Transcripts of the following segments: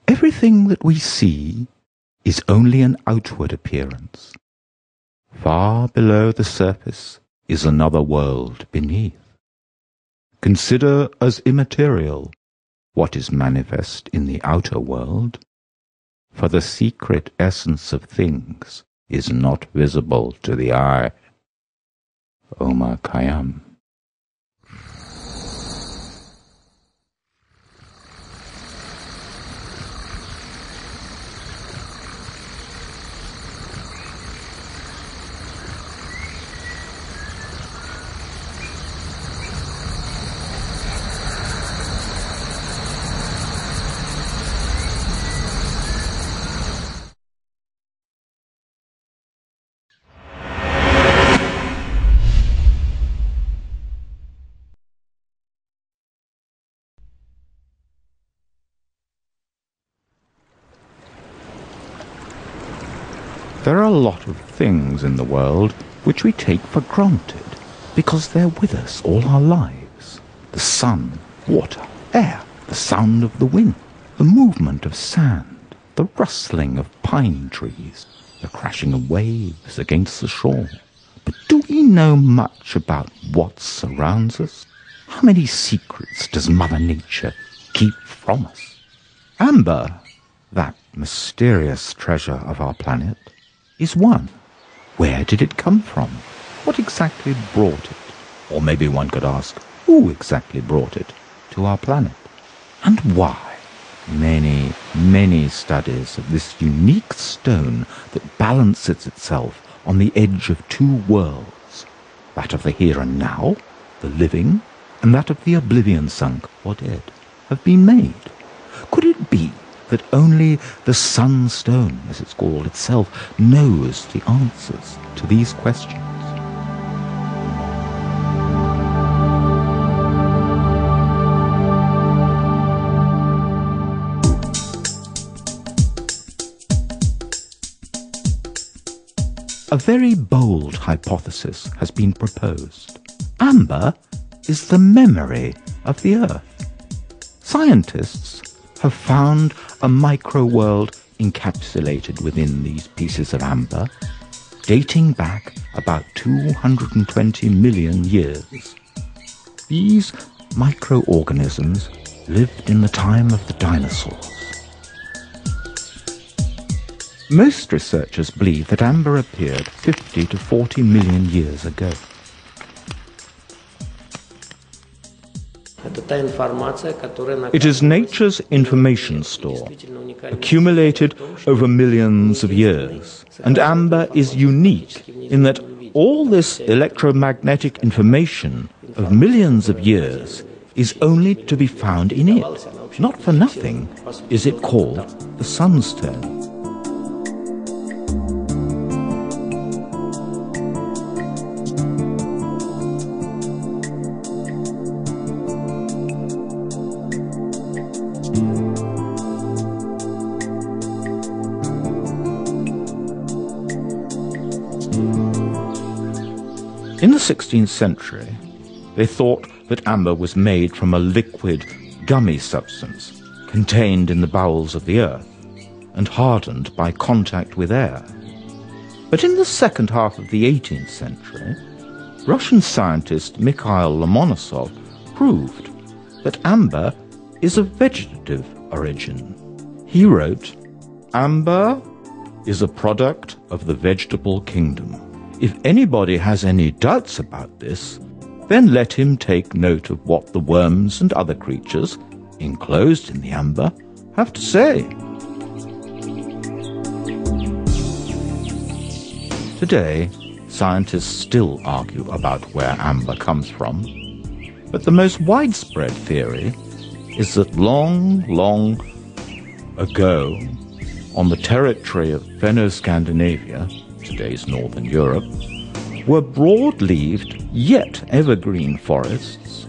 Everything that we see is only an outward appearance. Far below the surface is another world beneath. Consider as immaterial what is manifest in the outer world, for the secret essence of things is not visible to the eye. Omar Khayyam. There are a lot of things in the world which we take for granted because they're with us all our lives. The sun, water, air, the sound of the wind, the movement of sand, the rustling of pine trees, the crashing of waves against the shore. But do we know much about what surrounds us? How many secrets does Mother Nature keep from us? Amber, that mysterious treasure of our planet, is one. Where did it come from? What exactly brought it? Or maybe one could ask, who exactly brought it to our planet? And why? Many, many studies of this unique stone that balances itself on the edge of two worlds, that of the here and now, the living, and that of the oblivion sunk or dead, have been made. Could it be that only the Sunstone, as it's called itself, knows the answers to these questions? A very bold hypothesis has been proposed. Amber is the memory of the Earth. Scientists have found a micro-world encapsulated within these pieces of amber, dating back about 220 million years. These microorganisms lived in the time of the dinosaurs. Most researchers believe that amber appeared 50 to 40 million years ago. It is nature's information store, accumulated over millions of years, and amber is unique in that all this electromagnetic information of millions of years is only to be found in it. Not for nothing is it called the Sunstone. In the 16th century, they thought that amber was made from a liquid, gummy substance contained in the bowels of the earth and hardened by contact with air. But in the second half of the 18th century, Russian scientist Mikhail Lomonosov proved that amber is of vegetative origin. He wrote, "Amber is a product of the vegetable kingdom. If anybody has any doubts about this, then let him take note of what the worms and other creatures, enclosed in the amber, have to say." Today, scientists still argue about where amber comes from, but the most widespread theory is that long, long ago, on the territory of Fenno-Scandinavia, today's northern Europe, were broad-leaved yet evergreen forests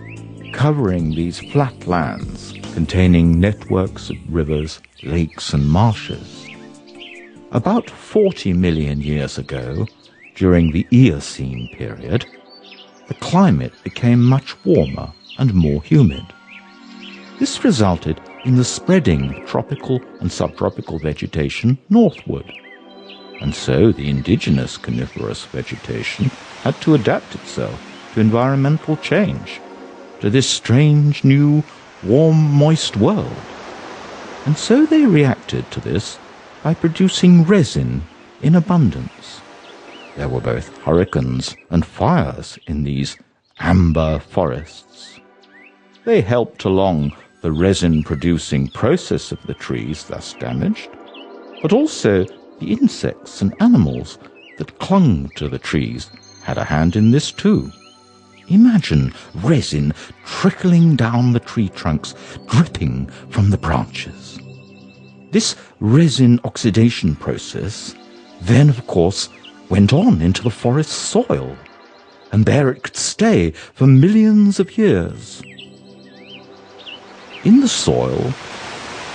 covering these flat lands containing networks of rivers, lakes and marshes. About 40 million years ago, during the Eocene period, the climate became much warmer and more humid. This resulted in the spreading of tropical and subtropical vegetation northward, and so the indigenous coniferous vegetation had to adapt itself to environmental change, to this strange new warm, moist world. And so they reacted to this by producing resin in abundance. There were both hurricanes and fires in these amber forests. They helped along the resin-producing process of the trees thus damaged, but also the insects and animals that clung to the trees had a hand in this too. Imagine resin trickling down the tree trunks, dripping from the branches. This resin oxidation process then, of course, went on into the forest soil, and there it could stay for millions of years. In the soil,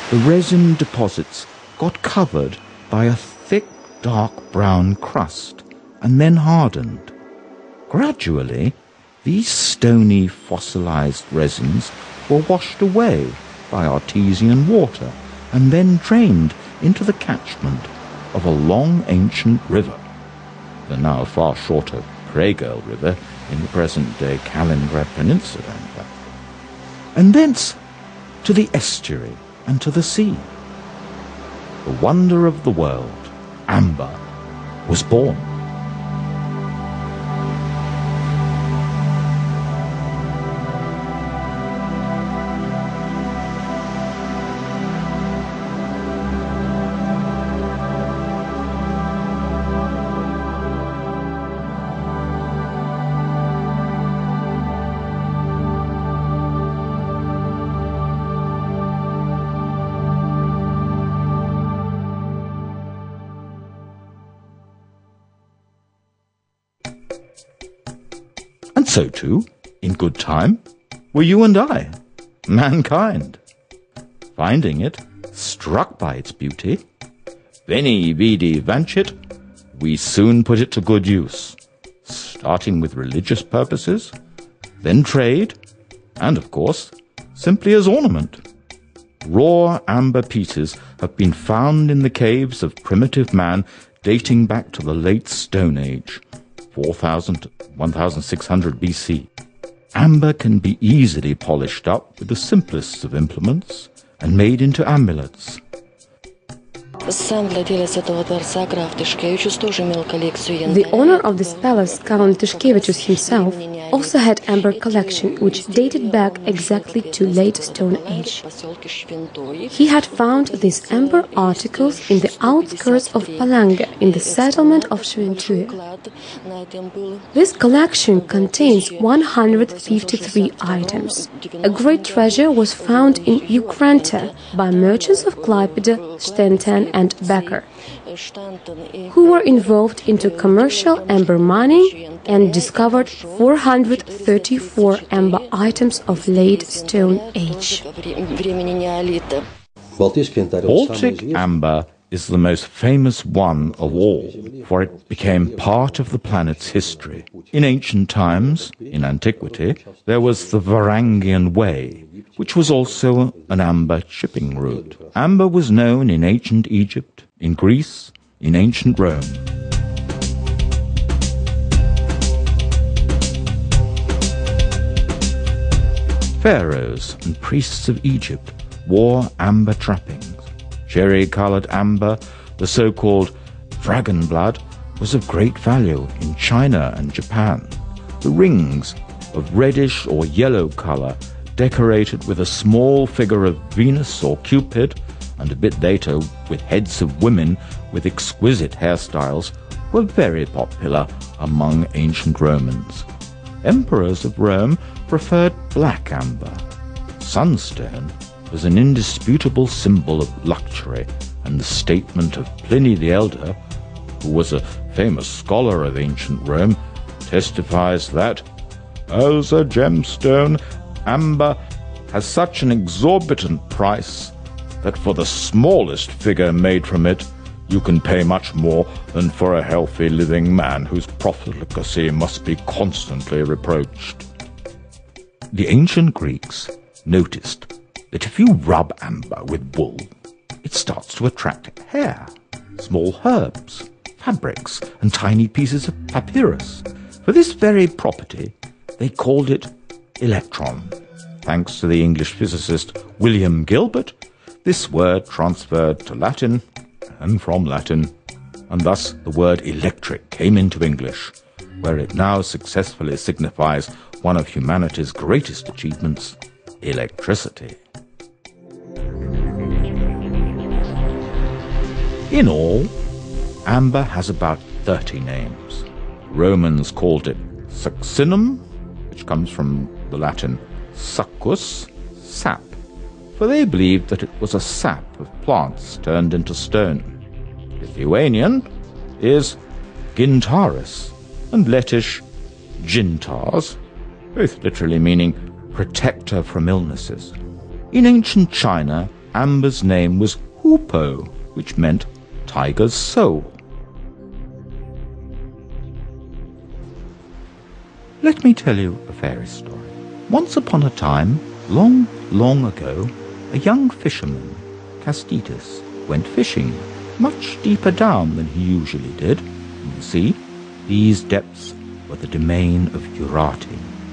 the resin deposits got covered by a thick, dark brown crust and then hardened. Gradually, these stony, fossilized resins were washed away by artesian water and then drained into the catchment of a long ancient river, the now far shorter Pregel River in the present-day Kaliningrad Peninsula, in fact. And thence to the estuary and to the sea. The wonder of the world, amber, was born. And so too, in good time, were you and I, mankind. Finding it, struck by its beauty, veni vidi vancit, we soon put it to good use, starting with religious purposes, then trade, and of course, simply as ornament. Raw amber pieces have been found in the caves of primitive man dating back to the late Stone Age, 4000 to 1600 BC. Amber can be easily polished up with the simplest of implements and made into amulets. The owner of this palace, Count Tyszkiewicz himself, also had amber collection which dated back exactly to late Stone Age. He had found these amber articles in the outskirts of Palanga in the settlement of Świętuję. This collection contains 153 items. A great treasure was found in Ukranta by merchants of Klaipėda, Stentan and Becker, who were involved into commercial amber mining and discovered 434 amber items of late Stone Age. Baltic amber is the most famous one of all, for it became part of the planet's history. In ancient times, in antiquity, there was the Varangian Way, which was also an amber shipping route. Amber was known in ancient Egypt, in Greece, in ancient Rome. Pharaohs and priests of Egypt wore amber trappings. Cherry-colored amber, the so-called dragon blood, was of great value in China and Japan. The rings of reddish or yellow color, decorated with a small figure of Venus or Cupid, and a bit later with heads of women with exquisite hairstyles, were very popular among ancient Romans. Emperors of Rome preferred black amber. Sunstone was an indisputable symbol of luxury, and the statement of Pliny the Elder, who was a famous scholar of ancient Rome, testifies that, as a gemstone, amber has such an exorbitant price that for the smallest figure made from it, you can pay much more than for a healthy living man whose profligacy must be constantly reproached. The ancient Greeks noticed that if you rub amber with wool, it starts to attract hair, small herbs, fabrics, and tiny pieces of papyrus. For this very property, they called it electron. Thanks to the English physicist William Gilbert, this word transferred to Latin, and from Latin, and thus the word electric came into English, where it now successfully signifies one of humanity's greatest achievements, electricity. In all, amber has about 30 names. Romans called it succinum, which comes from the Latin succus, sap, for they believed that it was a sap of plants turned into stone. Lithuanian is gintaris, and Lettish gintars, both literally meaning protector from illnesses. In ancient China, amber's name was hupo, which meant tiger's soul. Let me tell you a fairy story. Once upon a time, long, long ago, a young fisherman, Castitus, went fishing, much deeper down than he usually did. You see, these depths were the domain of Eurate,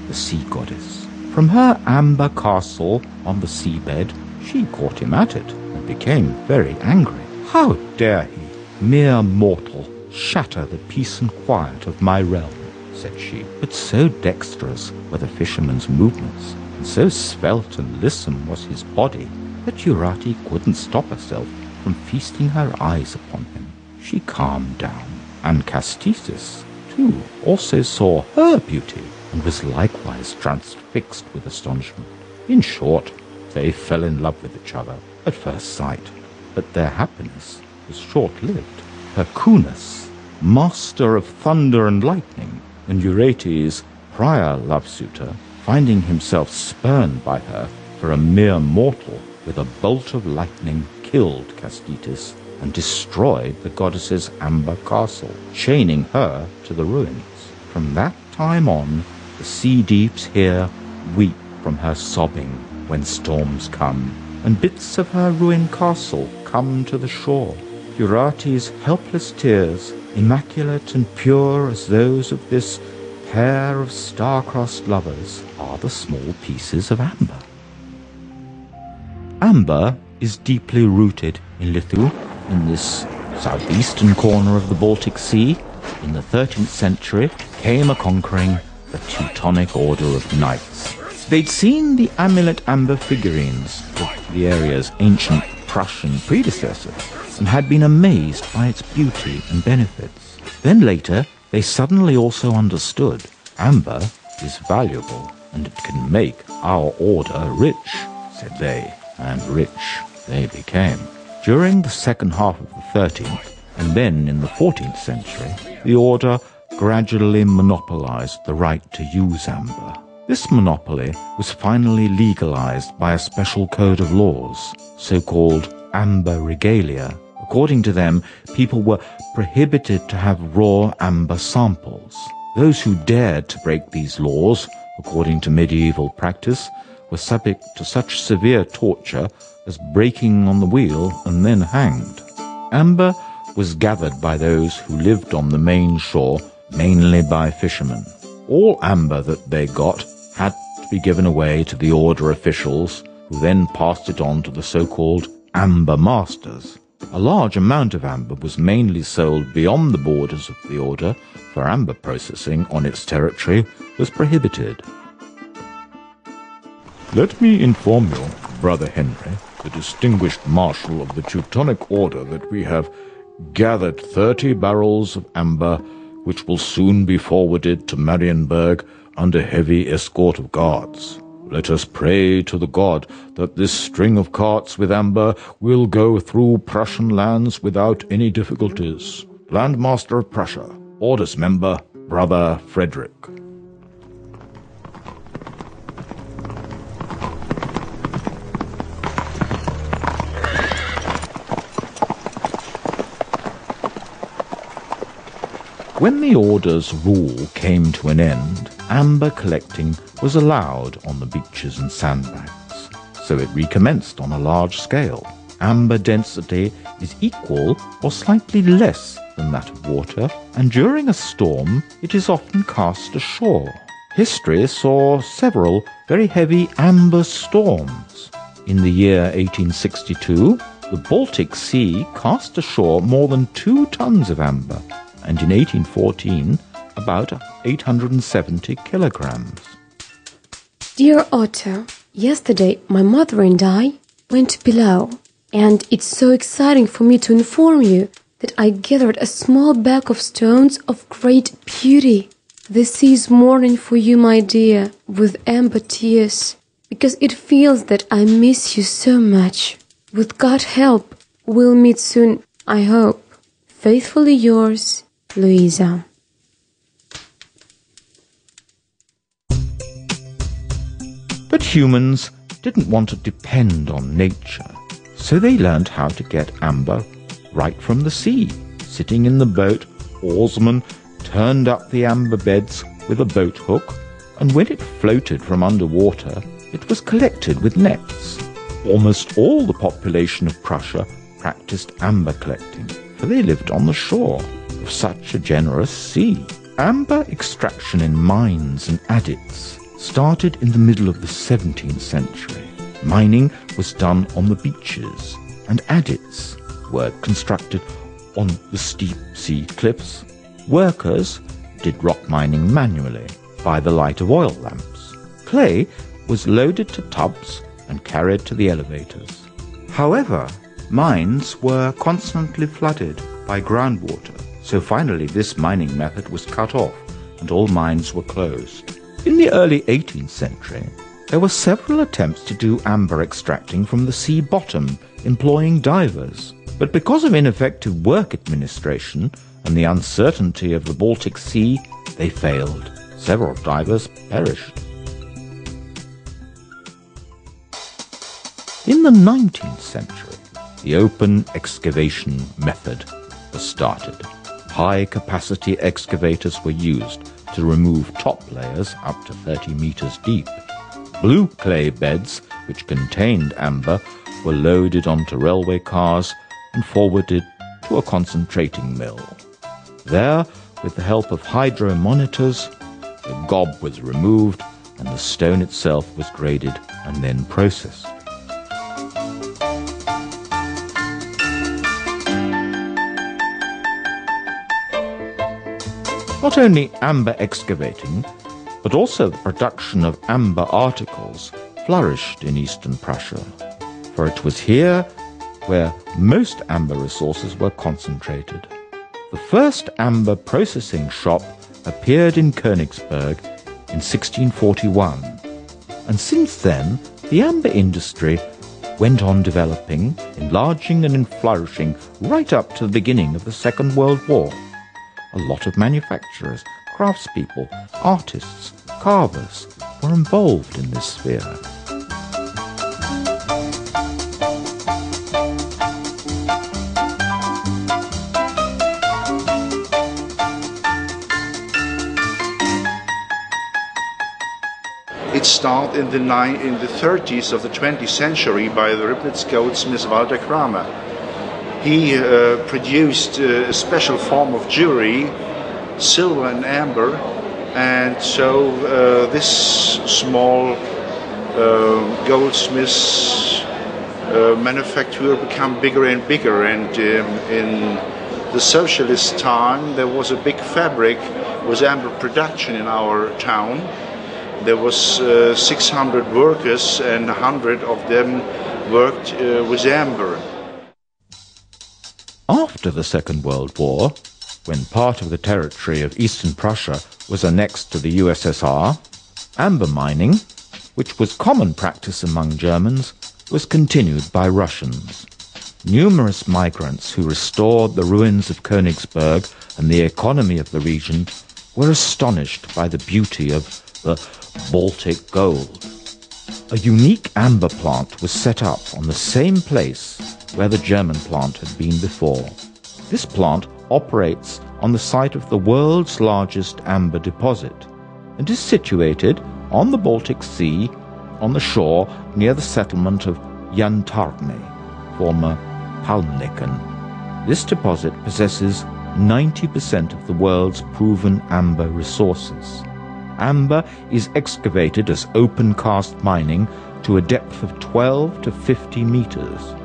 the sea goddess. From her amber castle on the seabed, she caught him at it and became very angry. How dare he, mere mortal, shatter the peace and quiet of my realm, said she. But so dexterous were the fisherman's movements, and so svelte and lissom was his body, that Eurate couldn't stop herself from feasting her eyes upon him. She calmed down, and Castitus, too, also saw her beauty, and was likewise transfixed with astonishment. In short, they fell in love with each other at first sight, but their happiness was short-lived. Hercules, master of thunder and lightning, and Eurate's prior love-suitor, finding himself spurned by her for a mere mortal, with a bolt of lightning killed Castitus and destroyed the goddess's amber castle, chaining her to the ruins. From that time on, the sea deeps here weep from her sobbing when storms come, and bits of her ruined castle come to the shore. Eurate's helpless tears, immaculate and pure as those of this pair of star-crossed lovers, are the small pieces of amber. Amber is deeply rooted in Lithu, in this southeastern corner of the Baltic Sea. In the 13th century came a-conquering the Teutonic Order of Knights. They'd seen the amulet amber figurines of the area's ancient Prussian predecessors and had been amazed by its beauty and benefits. Then later, they suddenly also understood amber is valuable and it can make our order rich, said they, and rich they became. During the second half of the 13th, and then in the 14th century, the order gradually monopolized the right to use amber. This monopoly was finally legalized by a special code of laws, so-called amber regalia. According to them, people were prohibited to have raw amber samples. Those who dared to break these laws, according to medieval practice, were subject to such severe torture as breaking on the wheel and then hanged. Amber was gathered by those who lived on the main shore, mainly by fishermen. All amber that they got had to be given away to the order officials, who then passed it on to the so-called amber masters. A large amount of amber was mainly sold beyond the borders of the order, for amber processing on its territory was prohibited. Let me inform you, Brother Henry, the distinguished marshal of the Teutonic Order, that we have gathered 30 barrels of amber, which will soon be forwarded to Marienburg under heavy escort of guards. Let us pray to the god that this string of carts with amber will go through Prussian lands without any difficulties. Landmaster of Prussia. Orders member, Brother Frederick. When the order's rule came to an end, amber collecting was allowed on the beaches and sandbanks, so it recommenced on a large scale. Amber density is equal or slightly less than that of water, and during a storm it is often cast ashore. History saw several very heavy amber storms. In the year 1862, the Baltic Sea cast ashore more than 2 tons of amber, and in 1814, about 870 kilograms. Dear Otto, yesterday my mother and I went below, and it's so exciting for me to inform you that I gathered a small bag of stones of great beauty. The sea is mourning for you, my dear, with amber tears, because it feels that I miss you so much. With God's help, we'll meet soon, I hope. Faithfully yours, Louisa. But humans didn't want to depend on nature, so they learned how to get amber right from the sea. Sitting in the boat, oarsmen turned up the amber beds with a boat hook, and when it floated from underwater, it was collected with nets. Almost all the population of Prussia practiced amber collecting, for they lived on the shore of such a generous sea. Amber extraction in mines and adits started in the middle of the 17th century. Mining was done on the beaches, and adits were constructed on the steep sea cliffs. Workers did rock mining manually by the light of oil lamps. Clay was loaded to tubs and carried to the elevators. However, mines were constantly flooded by groundwater, so finally this mining method was cut off and all mines were closed. In the early 18th century, there were several attempts to do amber extracting from the sea bottom, employing divers. But because of ineffective work administration and the uncertainty of the Baltic Sea, they failed. Several divers perished. In the 19th century, the open excavation method was started. High-capacity excavators were used to remove top layers up to 30 meters deep. Blue clay beds, which contained amber, were loaded onto railway cars and forwarded to a concentrating mill. There, with the help of hydromonitors, the gob was removed and the stone itself was graded and then processed. Not only amber excavating, but also the production of amber articles flourished in eastern Prussia, for it was here where most amber resources were concentrated. The first amber processing shop appeared in Königsberg in 1641, and since then the amber industry went on developing, enlarging and flourishing right up to the beginning of the Second World War. A lot of manufacturers, craftspeople, artists, carvers were involved in this sphere. It started in the 30s of the 20th century by the Ribnitz goldsmith Walter Kramer. He produced a special form of jewelry, silver and amber, and so this small goldsmith manufacturer became bigger and bigger, and in the socialist time there was a big fabric with amber production in our town. There was 600 workers and 100 of them worked with amber. After the Second World War, when part of the territory of eastern Prussia was annexed to the USSR, amber mining, which was common practice among Germans, was continued by Russians. numerous migrants who restored the ruins of Königsberg and the economy of the region were astonished by the beauty of the Baltic gold. A unique amber plant was set up on the same place where the German plant had been before. This plant operates on the site of the world's largest amber deposit and is situated on the Baltic Sea on the shore near the settlement of Jantarne, former Palmnicken. This deposit possesses 90% of the world's proven amber resources. Amber is excavated as open-cast mining to a depth of 12 to 50 meters.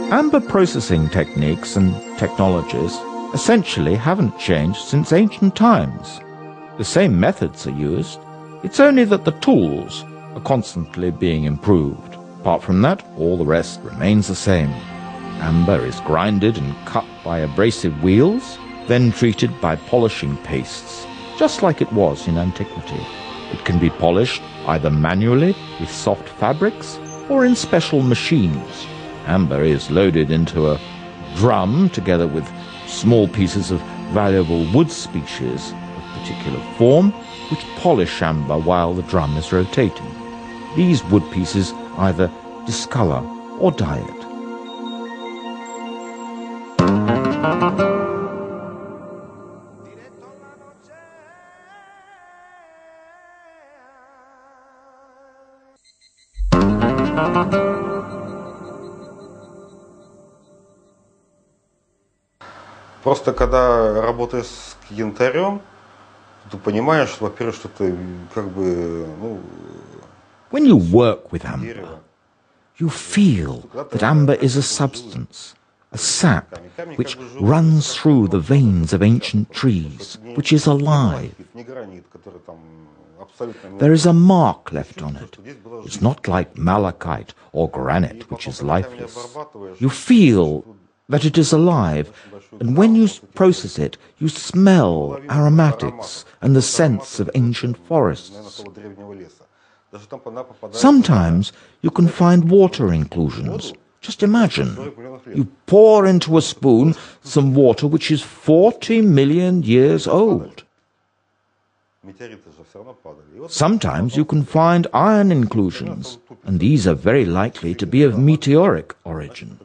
Amber processing techniques and technologies essentially haven't changed since ancient times. The same methods are used, it's only that the tools are constantly being improved. Apart from that, all the rest remains the same. Amber is grinded and cut by abrasive wheels, then treated by polishing pastes, just like it was in antiquity. It can be polished either manually with soft fabrics or in special machines. Amber is loaded into a drum together with small pieces of valuable wood species of particular form, which polish amber while the drum is rotating. These wood pieces either discolor or dye it. Просто когда работаешь с янтарем, ты понимаешь, во-первых, что ты как бы, When you work with amber, you feel that amber is a substance, a sap, which runs through the veins of ancient trees, which is alive. There is a mark left on it. It's not like malachite or granite, which is lifeless. You feel that it is alive, and when you process it, you smell aromatics and the scents of ancient forests. Sometimes you can find water inclusions. Just imagine, you pour into a spoon some water which is 40 million years old. Sometimes you can find iron inclusions, and these are very likely to be of meteoric origin.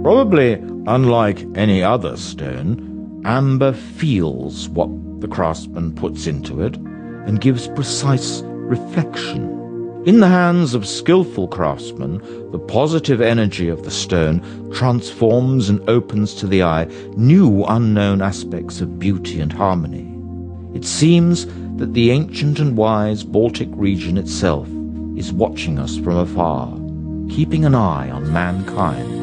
Probably unlike any other stone, amber feels what the craftsman puts into it and gives precise reflection. In the hands of skillful craftsmen, the positive energy of the stone transforms and opens to the eye new unknown aspects of beauty and harmony. It seems that the ancient and wise Baltic region itself is watching us from afar, keeping an eye on mankind.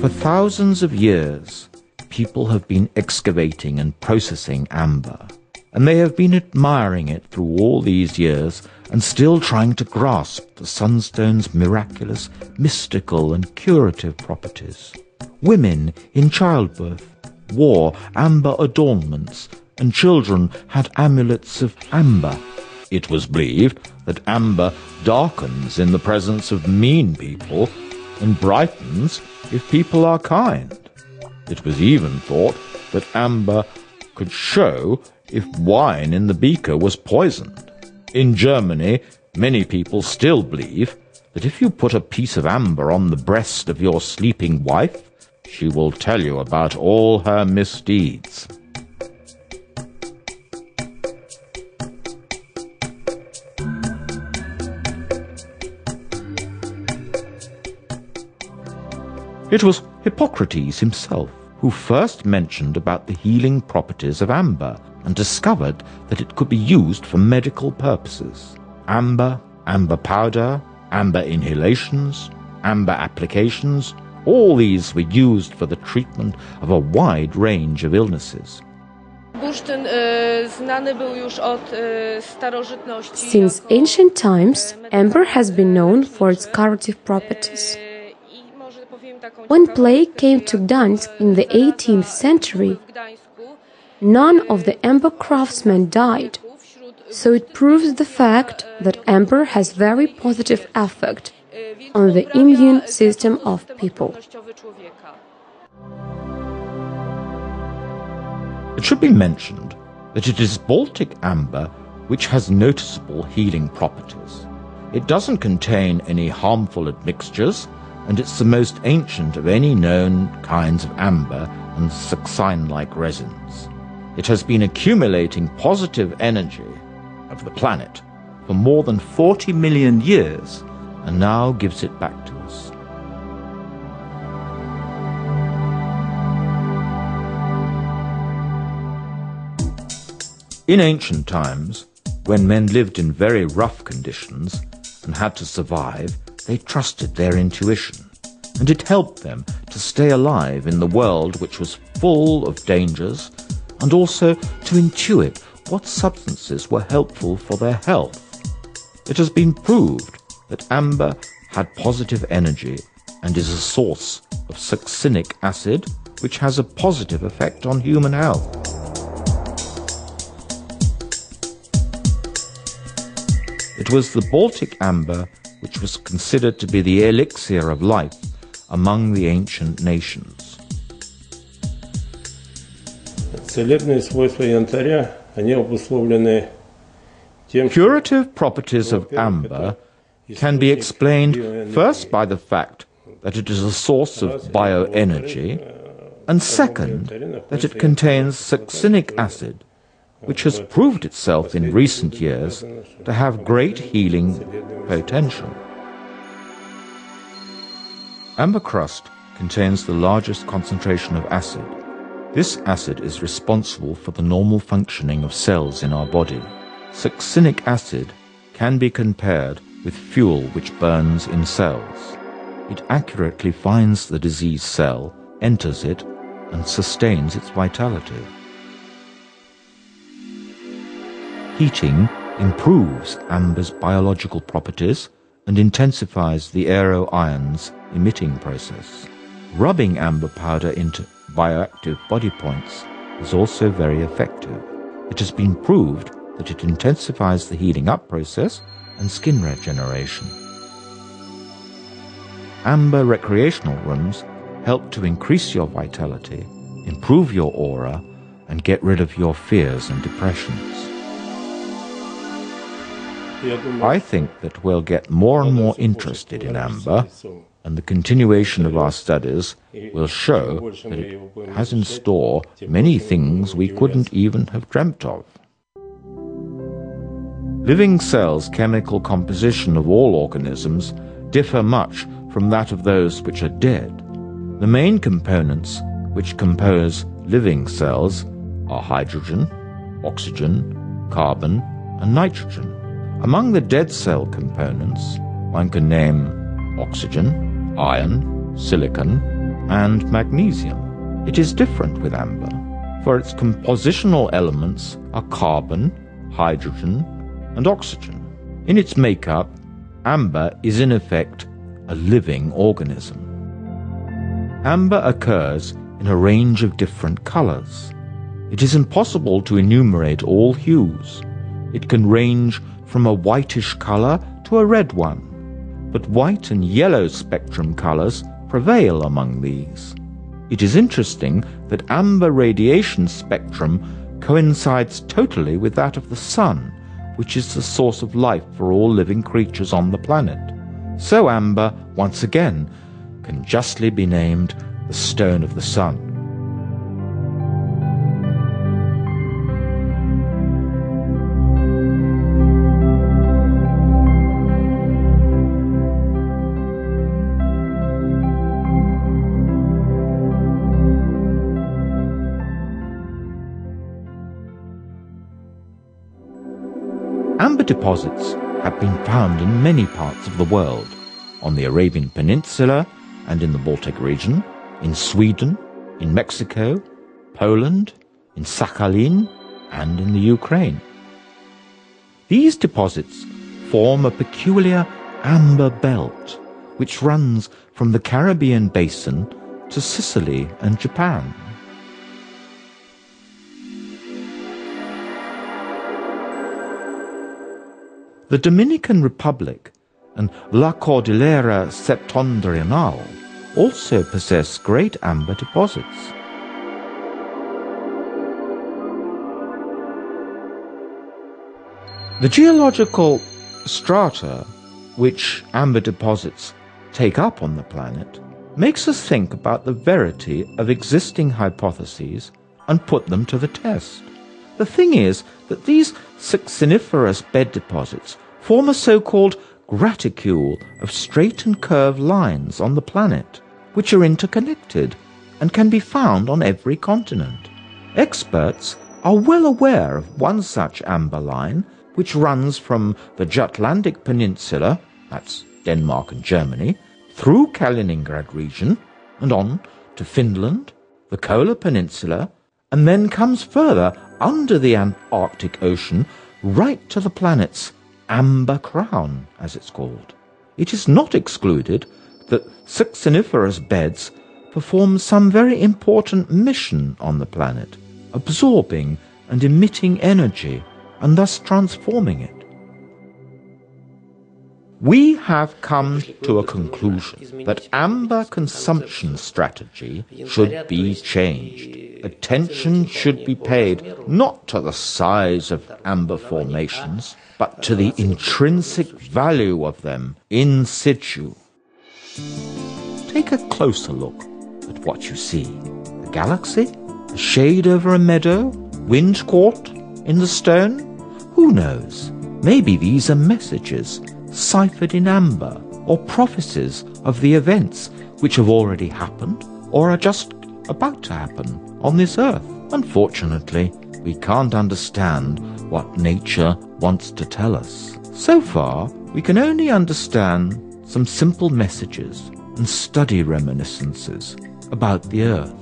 For thousands of years, people have been excavating and processing amber, and they have been admiring it through all these years and still trying to grasp the sunstone's miraculous, mystical and curative properties. Women in childbirth wore amber adornments, and children had amulets of amber. It was believed that amber darkens in the presence of mean people and brightens if people are kind. It was even thought that amber could show if wine in the beaker was poisoned. In Germany, many people still believe that if you put a piece of amber on the breast of your sleeping wife, she will tell you about all her misdeeds. It was Hippocrates himself who first mentioned about the healing properties of amber and discovered that it could be used for medical purposes. Amber, amber powder, amber inhalations, amber applications, all these were used for the treatment of a wide range of illnesses. Since ancient times, amber has been known for its curative properties. When plague came to Gdańsk in the 18th century, none of the amber craftsmen died, so it proves the fact that amber has very positive effect on the immune system of people. It should be mentioned that it is Baltic amber which has noticeable healing properties. It doesn't contain any harmful admixtures, and it's the most ancient of any known kinds of amber and succine-like resins. It has been accumulating positive energy of the planet for more than 40 million years and now gives it back to us. In ancient times, when men lived in very rough conditions and had to survive, they trusted their intuition, and it helped them to stay alive in the world which was full of dangers, and also to intuit what substances were helpful for their health. It has been proved that amber had positive energy and is a source of succinic acid, which has a positive effect on human health. It was the Baltic amber which was considered to be the elixir of life among the ancient nations. Curative properties of amber can be explained first by the fact that it is a source of bioenergy, and second, that it contains succinic acid, which has proved itself in recent years to have great healing potential. Amber crust contains the largest concentration of acid. This acid is responsible for the normal functioning of cells in our body. Succinic acid can be compared with fuel which burns in cells. It accurately finds the diseased cell, enters it, and sustains its vitality. Heating improves amber's biological properties and intensifies the aero-ions emitting process. Rubbing amber powder into bioactive body points is also very effective. It has been proved that it intensifies the healing up process and skin regeneration. Amber recreational rooms help to increase your vitality, improve your aura, and get rid of your fears and depressions. I think that we'll get more and more interested in amber, and the continuation of our studies will show that it has in store many things we couldn't even have dreamt of. Living cells' chemical composition of all organisms differ much from that of those which are dead. The main components which compose living cells are hydrogen, oxygen, carbon, and nitrogen. Among the dead cell components, one can name oxygen, iron, silicon, and magnesium. It is different with amber, for its compositional elements are carbon, hydrogen, and oxygen. In its makeup, amber is in effect a living organism. Amber occurs in a range of different colors. It is impossible to enumerate all hues. It can range from a whitish color to a red one, but white and yellow spectrum colors prevail among these. It is interesting that amber radiation spectrum coincides totally with that of the sun, which is the source of life for all living creatures on the planet. So amber, once again, can justly be named the stone of the sun. Amber deposits have been found in many parts of the world, on the Arabian Peninsula and in the Baltic region, in Sweden, in Mexico, Poland, in Sakhalin, and in the Ukraine. These deposits form a peculiar amber belt, which runs from the Caribbean basin to Sicily and Japan. The Dominican Republic and La Cordillera Septentrional also possess great amber deposits. The geological strata which amber deposits take up on the planet makes us think about the verity of existing hypotheses and put them to the test. The thing is that these succiniferous bed deposits form a so-called graticule of straight and curved lines on the planet, which are interconnected and can be found on every continent. Experts are well aware of one such amber line which runs from the Jutlandic Peninsula, that's Denmark and Germany, through Kaliningrad region and on to Finland, the Kola Peninsula, and then comes further under the Arctic Ocean right to the planet's amber crown, as it's called. It is not excluded that succiniferous beds perform some very important mission on the planet, absorbing and emitting energy and thus transforming it. We have come to a conclusion that amber consumption strategy should be changed. Attention should be paid not to the size of amber formations, but to the intrinsic value of them in situ. Take a closer look at what you see. A galaxy? A shade over a meadow? Wind caught in the stone? Who knows? Maybe these are messages ciphered in amber, or prophecies of the events which have already happened or are just about to happen on this earth. Unfortunately, we can't understand what nature wants to tell us. So far, we can only understand some simple messages and study reminiscences about the earth.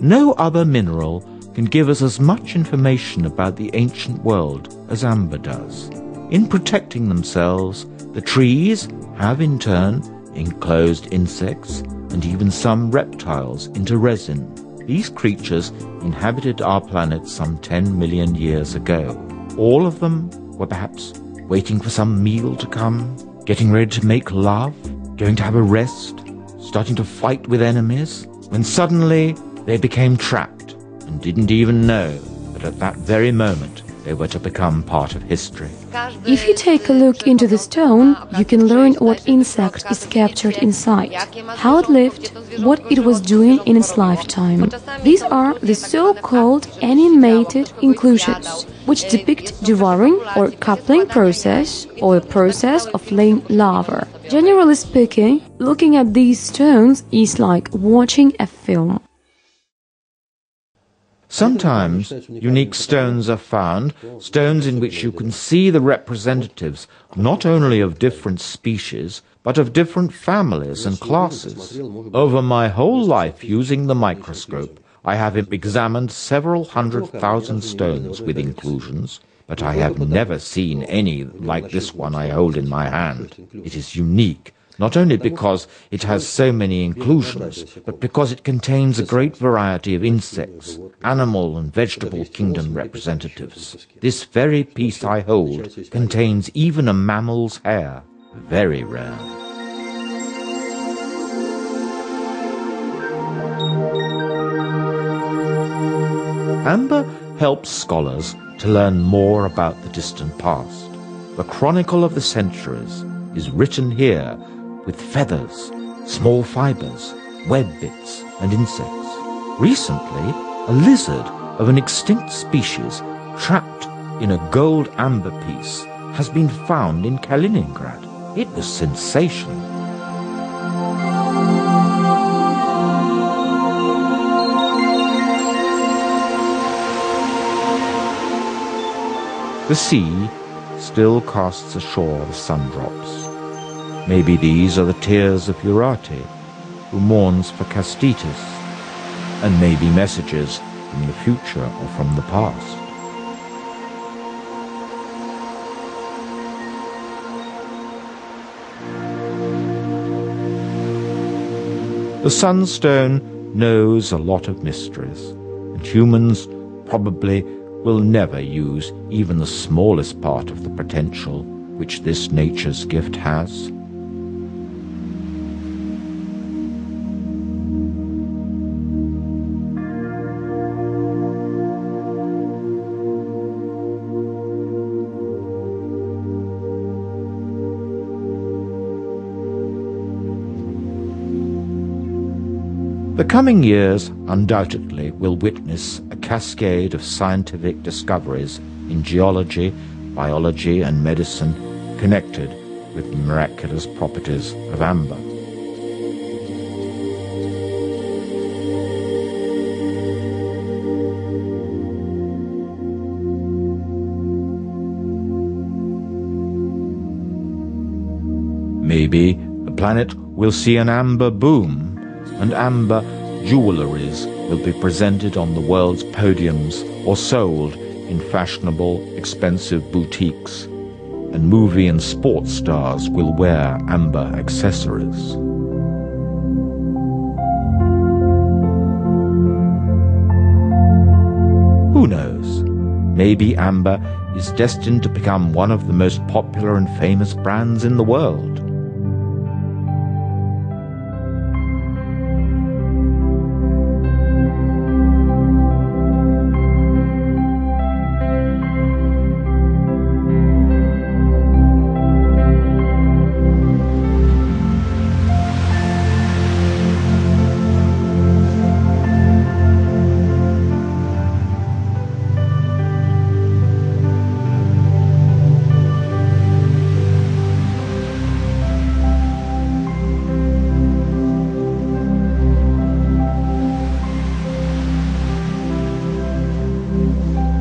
No other mineral can give us as much information about the ancient world as amber does. In protecting themselves, the trees have in turn enclosed insects and even some reptiles into resin. These creatures inhabited our planet some 10 million years ago. All of them were perhaps waiting for some meal to come, getting ready to make love, going to have a rest, starting to fight with enemies, when suddenly they became trapped and didn't even know that at that very moment they were to become part of history. If you take a look into the stone, you can learn what insect is captured inside, how it lived, what it was doing in its lifetime. These are the so-called animated inclusions, which depict devouring or coupling process or a process of laying larvae. Generally speaking, looking at these stones is like watching a film. Sometimes unique stones are found, stones in which you can see the representatives not only of different species, but of different families and classes. Over my whole life using the microscope, I have examined several 100,000 stones with inclusions, but I have never seen any like this one I hold in my hand. It is unique, not only because it has so many inclusions, but because it contains a great variety of insects, animal and vegetable kingdom representatives. This very piece I hold contains even a mammal's hair, very rare. Amber helps scholars to learn more about the distant past. The chronicle of the centuries is written here with feathers, small fibers, web bits, and insects. Recently, a lizard of an extinct species trapped in a gold amber piece has been found in Kaliningrad. It was sensational. The sea still casts ashore the sun-drops. Maybe these are the tears of Urate, who mourns for Castitus, and maybe messages from the future or from the past. The Sunstone knows a lot of mysteries, and humans probably will never use even the smallest part of the potential which this nature's gift has. The coming years undoubtedly will witness a cascade of scientific discoveries in geology, biology and medicine connected with the miraculous properties of amber. Maybe the planet will see an amber boom, and amber jewelleries will be presented on the world's podiums or sold in fashionable, expensive boutiques, and movie and sports stars will wear amber accessories. Who knows? Maybe amber is destined to become one of the most popular and famous brands in the world.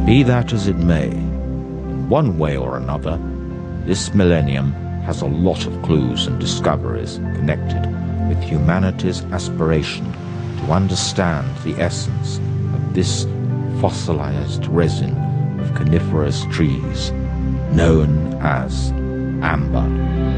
Be that as it may, in one way or another, this millennium has a lot of clues and discoveries connected with humanity's aspiration to understand the essence of this fossilized resin of coniferous trees known as amber.